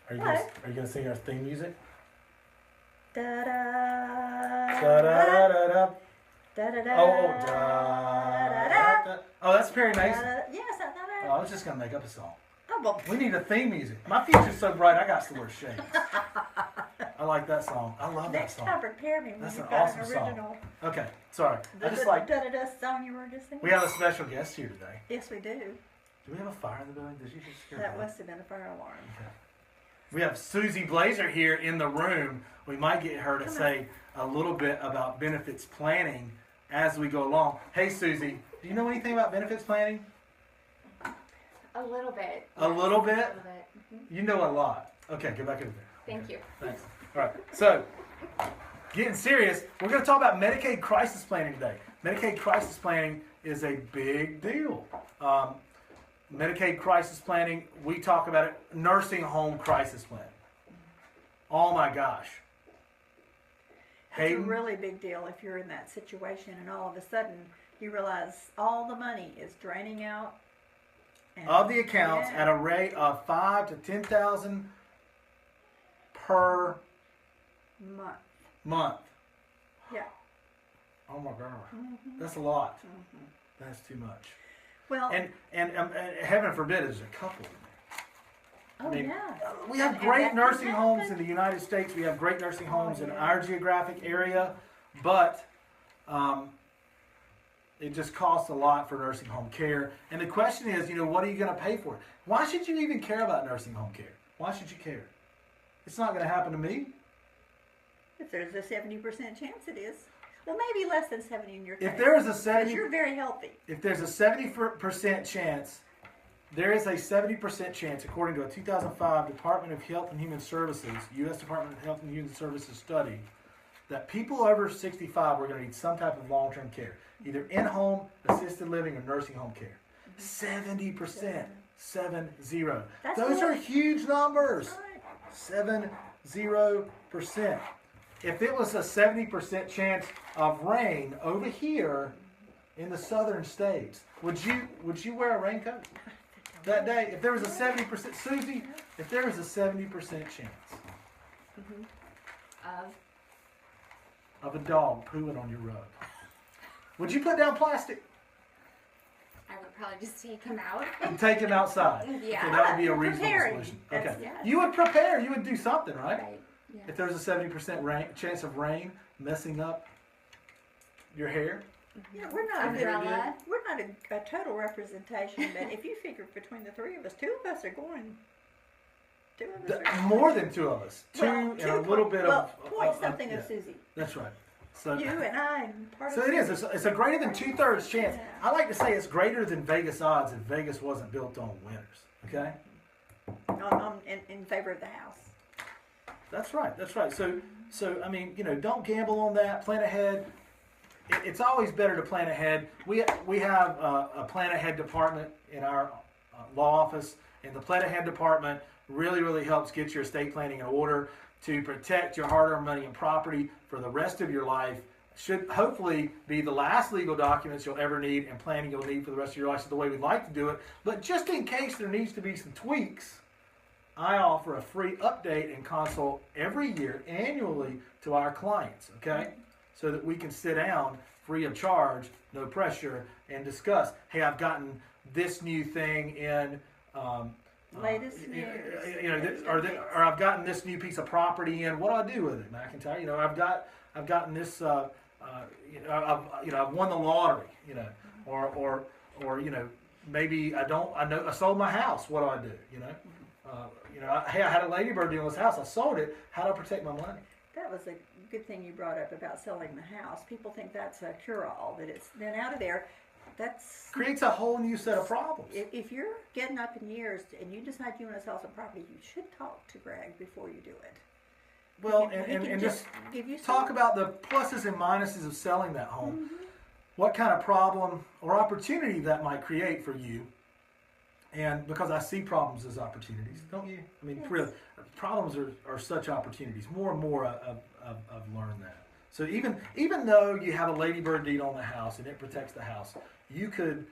Are you gonna sing our theme music? Da da Da da da da da. da da da. Oh, da. Oh, that's Perry Mason. Yes, I know that. Oh, I was just gonna make up a song. Oh, well. We need a theme music. My future's so bright, I got to wear shades. I like that song. I love that Next song. time, prepare me when That's you've an got awesome an song. original. Okay, sorry. I just The like. da-da-da song you were just singing. We have a special guest here today. Yes, we do. Do we have a fire in the building? Did you just hear That that? must have been a fire alarm. Okay. We have Susie Blazer here in the room. We might get her to say a little bit about benefits planning as we go along. Hey, Susie, do you know anything about benefits planning? A little bit. A little bit? A little bit. You know a lot. Okay, go back over there. Thank you. Thanks. All right. So, getting serious, we're going to talk about Medicaid crisis planning today. Medicaid crisis planning is a big deal. Medicaid crisis planning, we talk about it, nursing home crisis planning. Oh my gosh. It's a Hayden? really big deal if you're in that situation and all of a sudden you realize all the money is draining out. And Of the accounts yeah. at a rate of 5,000 to 10,000 per month. month. Yeah. Oh my gosh. Mm-hmm. That's a lot. That's too much. Well, And heaven forbid there's a couple in there. oh I mean, yeah. We have And great that can nursing homes happen. in the United States. We have great nursing homes in yeah. our geographic area, but it just costs a lot for nursing home care. And the question is, what are you going to pay for it? Why should you even care about nursing home care? Why should you care? It's not going to happen to me. If there's a 70% chance it is. Well, maybe less than 70 in your case. If there is a Because 70, you're very healthy. if there's a 70% chance, there is a 70% chance, according to a 2005 Department of Health and Human Services, U.S. Department of Health and Human Services study, that people over 65 are going to need some type of long-term care, either in-home, assisted living, or nursing home care. 70%, 7-0. That's Those more. are huge numbers. Right. 70%. If it was a 70% chance of rain over here in the southern states, would you wear a raincoat that day? If there was a 70%, Susie, if there was a 70% chance of a dog pooing on your rug, would you put down plastic I would probably just take him out. and take him outside? Yeah. Okay, that would be a reasonable Preparing. solution. That's- Okay, yes. you would prepare. You would do something, right? Right. Yeah. If there was a 70% chance of rain messing up your hair. Yeah, we're not Umbrella. we're not a total representation, but if you figure between the three of us, two of us are going. Two of us are More than two of us. Two Well, and a little bit well, of. point something yeah, of Susie. That's right. So, You and I and part so of it is. Susie. It's a greater than 2/3 chance. Yeah. I like to say it's greater than Vegas odds if Vegas wasn't built on winners. Okay. In favor of the house. That's right. That's right. So I mean, don't gamble on that. Plan ahead. It's always better to plan ahead. We have a plan ahead department in our law office, and the plan ahead department really helps get your estate planning in order to protect your hard-earned money and property for the rest of your life. Should hopefully be the last legal documents you'll ever need and planning you'll need for the rest of your life. Is the way we'd like to do it. But just in case there needs to be some tweaks, I offer a free update and consult every year, annually, to our clients, okay? So that we can sit down free of charge, no pressure, and discuss, hey, I've gotten this new thing in, Latest news. or I've gotten this new piece of property in, what do I do with it, McIntyre? I've gotten this, I've won the lottery, or maybe I sold my house, what do I do, hey, I had a ladybird deal in this house. I sold it. How do I protect my money? That was a good thing you brought up about selling the house. People think that's a cure-all, that it's then out of there. That's Creates a whole new set of problems. if you're getting up in years and you decide you want to sell some property, you should talk to Greg before you do it. Well, He and can just give you talk some- about the pluses and minuses of selling that home. What kind of problem or opportunity that might create for you. And because I see problems as opportunities, don't you? I mean, Yes. really, problems are such opportunities. More and more I've learned that. So even though you have a ladybird deed on the house and it protects the house, you could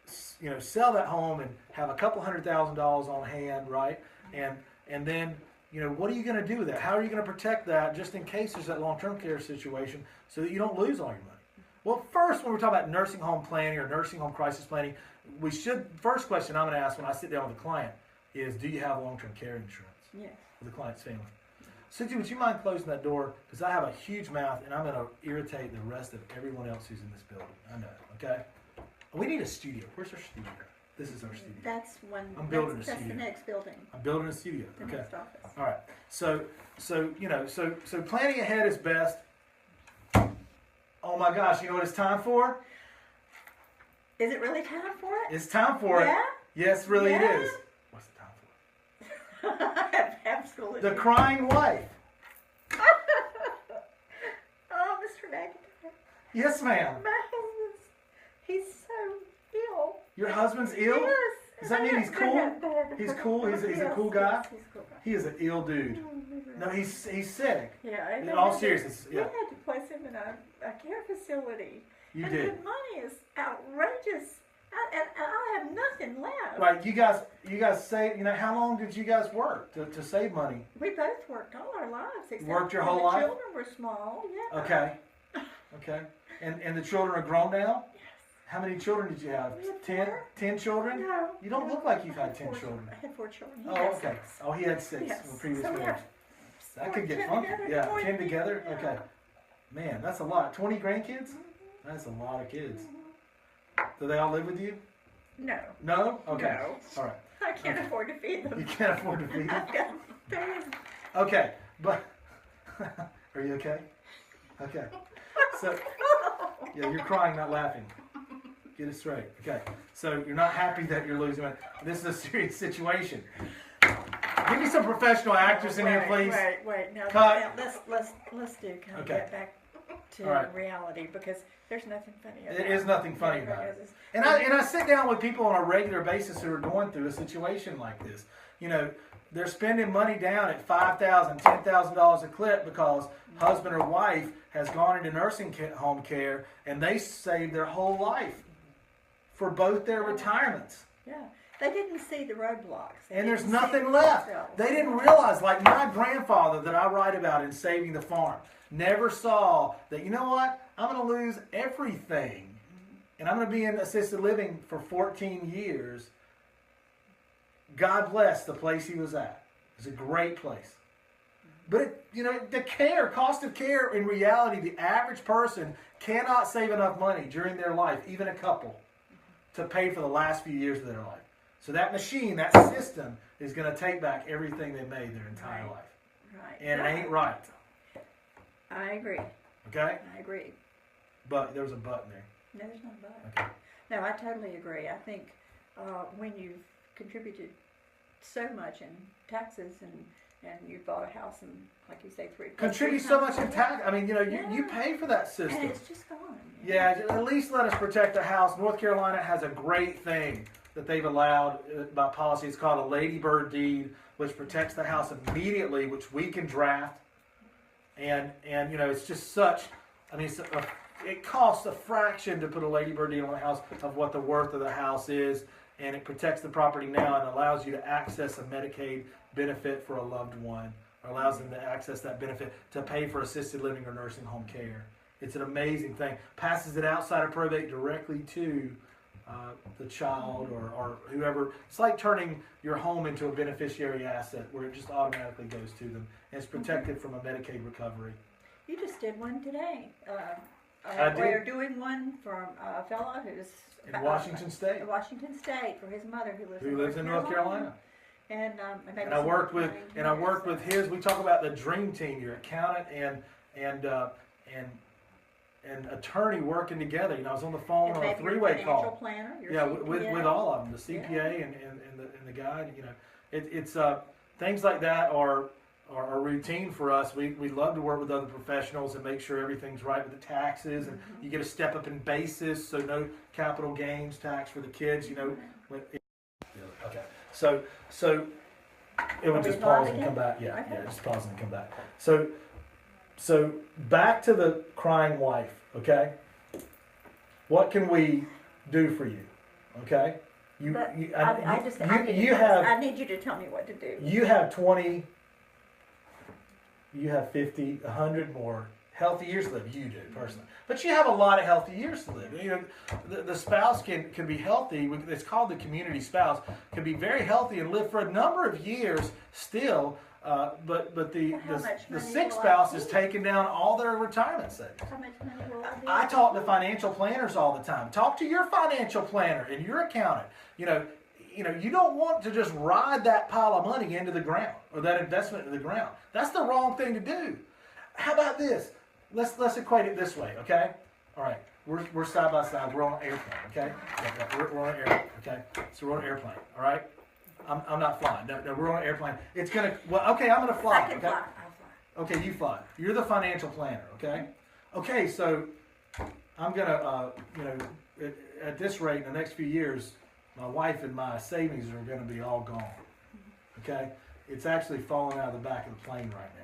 sell that home and have a couple $100,000 on hand, right? And then, what are you going to do with that? How are you going to protect that just in case there's that long-term care situation so that you don't lose all your money? Well, first, when we're talking about nursing home planning or nursing home crisis planning, first question I'm going to ask when I sit down with a client is, do you have long-term care insurance Yes. for the client's family? Susie, would you mind closing that door? Because I have a huge mouth and I'm going to irritate the rest of everyone else who's in this building. I know, okay? We need a studio. Where's our studio? This is our studio. That's one. I'm building a That's studio. the next building. I'm building a studio. The Okay. next office. All right. So planning ahead is best. Oh my gosh, you know what it's time for? Is it really time for it? It's time for it. Yeah? Yes, really Yeah? it is. What's the time for? I have absolutely. The crying wife. Oh, Mr. McIntyre. Yes, ma'am. My husband's, he's so ill. Your husband's ill? Yes. Does that mean he's cool? He's cool? He's a cool guy? Yes, he's a cool guy. He is an ill dude. No, he's sick. Yeah. In all seriousness, We yeah. had to place him in a care facility. You and did. the money is outrageous. And I have nothing left. Right, you guys say, how long did you guys work to save money? We both worked all our lives. Except Worked your when whole life? The children were small. Yeah. Okay. And the children are grown now? Yes. How many children did you have? We had 10? four. 10 children? No. You don't no, look like you've I had 10 four children. I had 4 children. He Oh, had okay. 6. Oh, he had 6 Yes. in the previous So we marriage. have That could get 10 funky. together, Yeah, 20 10 together? yeah. Okay. Man, that's a lot. 20 grandkids? That's a lot of kids. Do they all live with you? No. No? Okay. No. All right. I can't Okay. afford to feed them. You can't afford to feed them? I've got to pay them. Okay, but are you okay? Okay. So, yeah, you're crying, not laughing. Get it straight. Okay. So you're not happy that you're losing money. This is a serious situation. Give me some professional actors in here, please. Wait. Now, Cut. now let's do kind of Okay. get back to All right. reality because there's nothing funny about It is nothing funny Yeah, about it. because And I sit down with people on a regular basis who are going through a situation like this. They're spending money down at $5,000, $10,000 a clip because husband or wife has gone into nursing home care and they saved their whole life for both their retirements. Yeah, they didn't see the roadblocks. They And there's didn't see nothing the left. obstacles. They didn't realize, like my grandfather that I write about in Saving the Farm, never saw that, you know what, I'm going to lose everything. And I'm going to be in assisted living for 14 years. God bless the place he was at. It's a great place. But, the cost of care, in reality, the average person cannot save enough money during their life, even a couple, to pay for the last few years of their life. So that machine, that system, is going to take back everything they made their entire Right. life. Right. And it ain't right. I agree. Okay? I agree. But there was a but in there. No, there's not about Okay. No, I totally agree. I think when you've contributed so much in taxes and you bought a house and, like you say, Contribute so much in tax. I mean, you Yeah. pay for that and system. it's just gone. Yeah, at least let us protect the house. North Carolina has a great thing that they've allowed by policy. It's called a ladybird deed, which protects the house immediately, which we can draft. And it's just such. I mean, it costs a fraction to put a ladybird deed on the house of what the worth of the house is, and it protects the property now and allows you to access a Medicaid benefit for a loved one, or allows them to access that benefit to pay for assisted living or nursing home care. It's an amazing thing. Passes it outside of probate directly to the child or whoever. It's like turning your home into a beneficiary asset where it just automatically goes to them. And it's protected from a Medicaid recovery. You just did one today. I did. We're doing one from a fellow who's In Washington State. Washington State for his mother Who lives in North Carolina. And maybe And I some worked with money and I here, worked so- with his. We talk about the dream team, your accountant and attorney working together. I was on the phone and on a maybe your three-way financial call. planner, your Yeah, CPA. with all of them, the CPA and the guy. It's things like that are routine for us. We love to work with other professionals and make sure everything's right with the taxes, and you get a step up in basis, so no capital gains tax for the kids. Okay, so it would Are we just pause live and come again? back. Yeah, Okay. just pause and come back. So back to the crying wife. Okay, what can we do for you? Okay, But you I need you to tell me what to do. you have 20, you have 50, 100 more healthy years to live. You do personally, but you have a lot of healthy years to live. You know, the spouse can be healthy. It's called the community spouse. Can be very healthy and live for a number of years still. But the sick spouse is taking down all their retirement savings. How much money will I be? I talk to financial planners all the time. Talk to your financial planner and your accountant. You don't want to just ride that pile of money into the ground or that investment into the ground. That's the wrong thing to do. How about this? Let's equate it this way, okay? All right, we're side by side. We're on an airplane, okay? Yeah, we're on an airplane, okay? So we're on an airplane, all right? I'm not flying. No, we're on an airplane. It's gonna. Well, okay, I'm gonna fly. I can okay? fly. I'll fly. Okay, you fly. You're the financial planner, okay? Okay, so I'm gonna, at this rate, in the next few years, my wife and my savings are gonna be all gone. Okay, it's actually falling out of the back of the plane right now.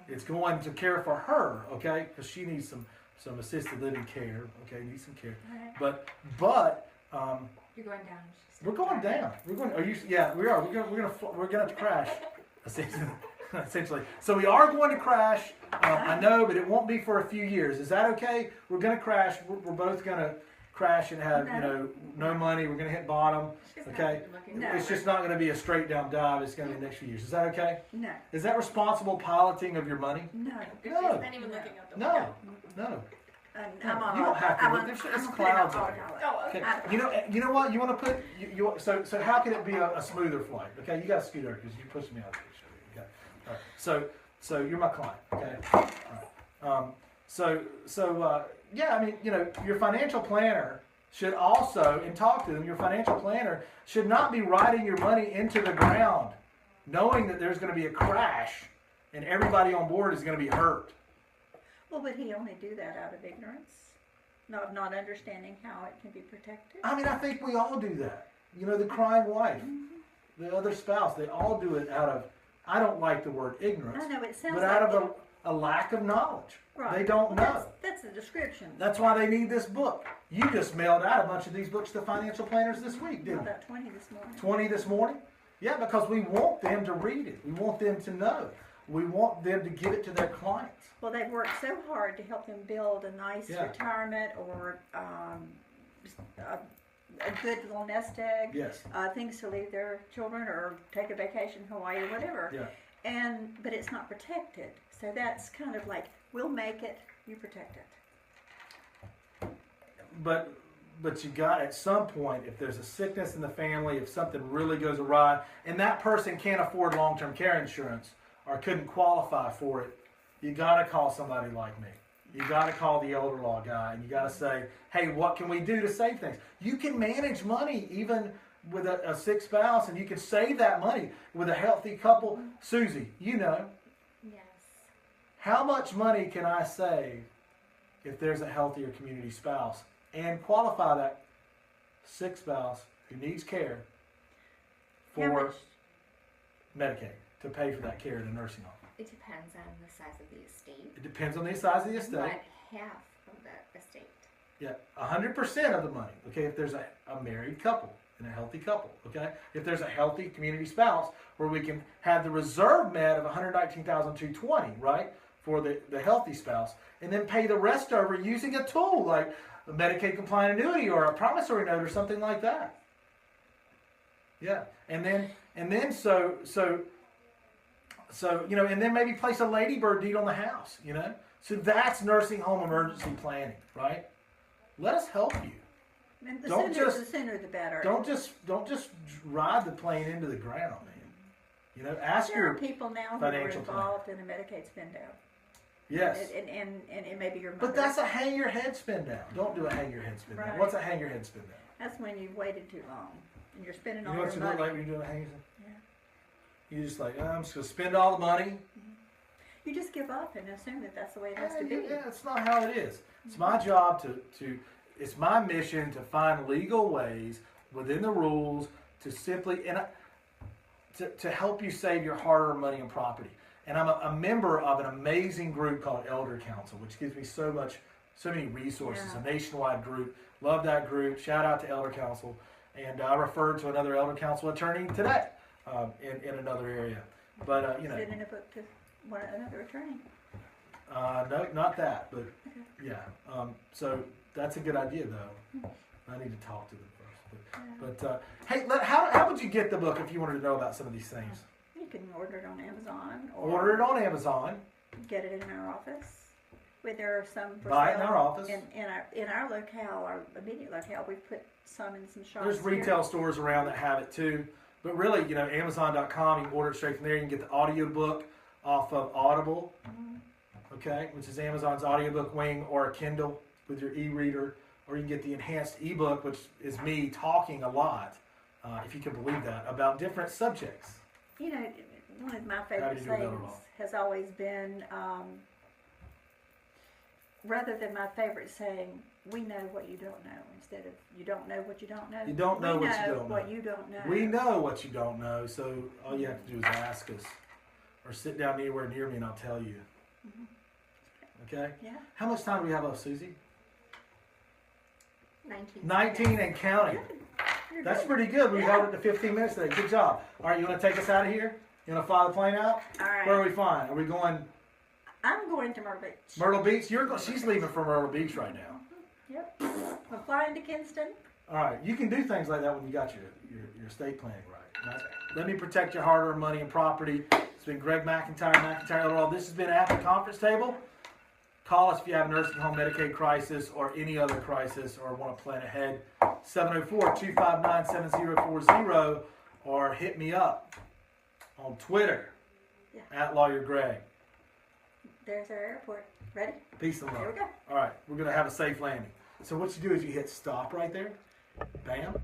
It's going to care for her, okay, because she needs some assisted living care. Okay, needs some care. Right. But You're going down. we're going down. We're going. Are you? Yeah, we are. We're gonna crash. Essentially. So we are going to crash. I know, but it won't be for a few years. Is that okay? We're going to crash. We're both going to crash and have no money. We're going to hit bottom. Okay. It's just not going to be a straight down dive. It's going to be the next few years. Is that okay? No. Is that responsible piloting of your money? No. No. She's not even looking out the window. No. I'm on. You don't have to. I'm There's putting clouds on out here. Oh, okay. Okay. You know what? You want to put so how can it be a smoother flight? Okay, you got to scoot over because you pushed me out of the picture. Okay. All right. So you're my client. Okay. All right. Yeah. I mean, your financial planner should also, and talk to them. Your financial planner should not be riding your money into the ground, knowing that there's going to be a crash, and everybody on board is going to be hurt. Well, would he only do that out of ignorance? Not understanding how it can be protected? I mean, I think we all do that. The crying wife, the other spouse, they all do it out of, I don't like the word ignorance, I know, it sounds but like out of a lack of knowledge. Right. They don't know. That's the description. That's why they need this book. You just mailed out a bunch of these books to financial planners this week, didn't you? About 20 this morning. 20 this morning? Yeah, because we want them to read it. We want them to know. We want them to give it to their clients. Well, they've worked so hard to help them build a nice retirement or a good little nest egg. Yes. Things to leave their children or take a vacation in Hawaii or whatever. Yeah. But it's not protected. So that's kind of like, we'll make it, you protect it. But you got, at some point, if there's a sickness in the family, if something really goes awry, and that person can't afford long-term care insurance or couldn't qualify for it, you got to call somebody like me. You got to call the elder law guy, and you got to say, hey, what can we do to save things? You can manage money even with a sick spouse, and you can save that money with a healthy couple. Susie, Yes. how much money can I save if there's a healthier community spouse and qualify that sick spouse who needs care How for much? Medicaid to pay for that care in a nursing home? It depends on the size of the estate. It depends on the size of the estate. But half of the estate. Yeah, 100% of the money. Okay, if there's a married couple and a healthy couple. Okay, if there's a healthy community spouse where we can have the reserve met of $119,220, right, for the healthy spouse, and then pay the rest over using a tool like a Medicaid compliant annuity or a promissory note or something like that. Yeah, and then so and then maybe place a ladybird deed on the house. So that's nursing home emergency planning, right? Let us help you. And the Don't sooner the better. Don't just ride the plane into the ground, man. Ask There are your people now who are financial involved in a Medicaid spend down. yes. And it may be your mother. But that's a hang your head spin down. Don't do a hang your head spin down. Right. What's a hang your head spin down? That's when you've waited too long and you're spending You all know what your you look money. like when you're doing a hang your head? Yeah. You just like, I'm just gonna spend all the money. You just give up and assume that that's the way it has to be. Yeah, it's not how it is. It's my job to it's my mission to find legal ways within the rules to simply to help you save your hard-earned money and property. And I'm a member of an amazing group called Elder Council, which gives me so many resources. Yeah. A nationwide group. Love that group. Shout out to Elder Council. And I referred to another elder council attorney today in another area. But, you know. Send in a book to another attorney. No, not that, but yeah. So that's a good idea, though. I need to talk to them first. But hey, how would you get the book if you wanted to know about some of these things? You can order it on Amazon. Or Order it on Amazon. Get it in our office. There are some for Buy it sale in our office. In our locale, our immediate locale, we've put some in some shops. There's retail stores around that have it too. But really, you know, Amazon.com, you can order it straight from there. You can get the audiobook off of Audible, okay, which is Amazon's audiobook wing, or a Kindle with your e-reader, or you can get the enhanced ebook, which is me talking a lot, if you can believe that, about different subjects. You know, one of my favorite sayings has always been, rather than my favorite saying, we know what you don't know, instead of you don't know what you don't know. You don't know what you don't know. What you don't know. We know what you don't know, so all you have to do is ask us, or sit down anywhere near me and I'll tell you. Okay? Yeah. How much time do we have left, Susie? 19. 19 and counting. You're That's good. pretty good. We held it to 15 minutes today. Good job. All right, you want to take us out of here? You want to fly the plane out? All right. Where are we flying? Are we going I'm going to Myrtle Beach. Myrtle Beach? She's leaving for Myrtle Beach right now. Yep. I'm flying to Kinston. All right, you can do things like that when you got your estate planning right. Let me protect your hard-earned money and property. It's been Greg McIntyre, Eldorado. This has been At the Conference Table. Call us if you have a nursing home Medicaid crisis or any other crisis or want to plan ahead. 704-259-7040, or hit me up on Twitter at Lawyer Greg. There's our airport. Ready? Peace and love. Here we go. All right, we're going to have a safe landing. So what you do is you hit stop right there. Bam.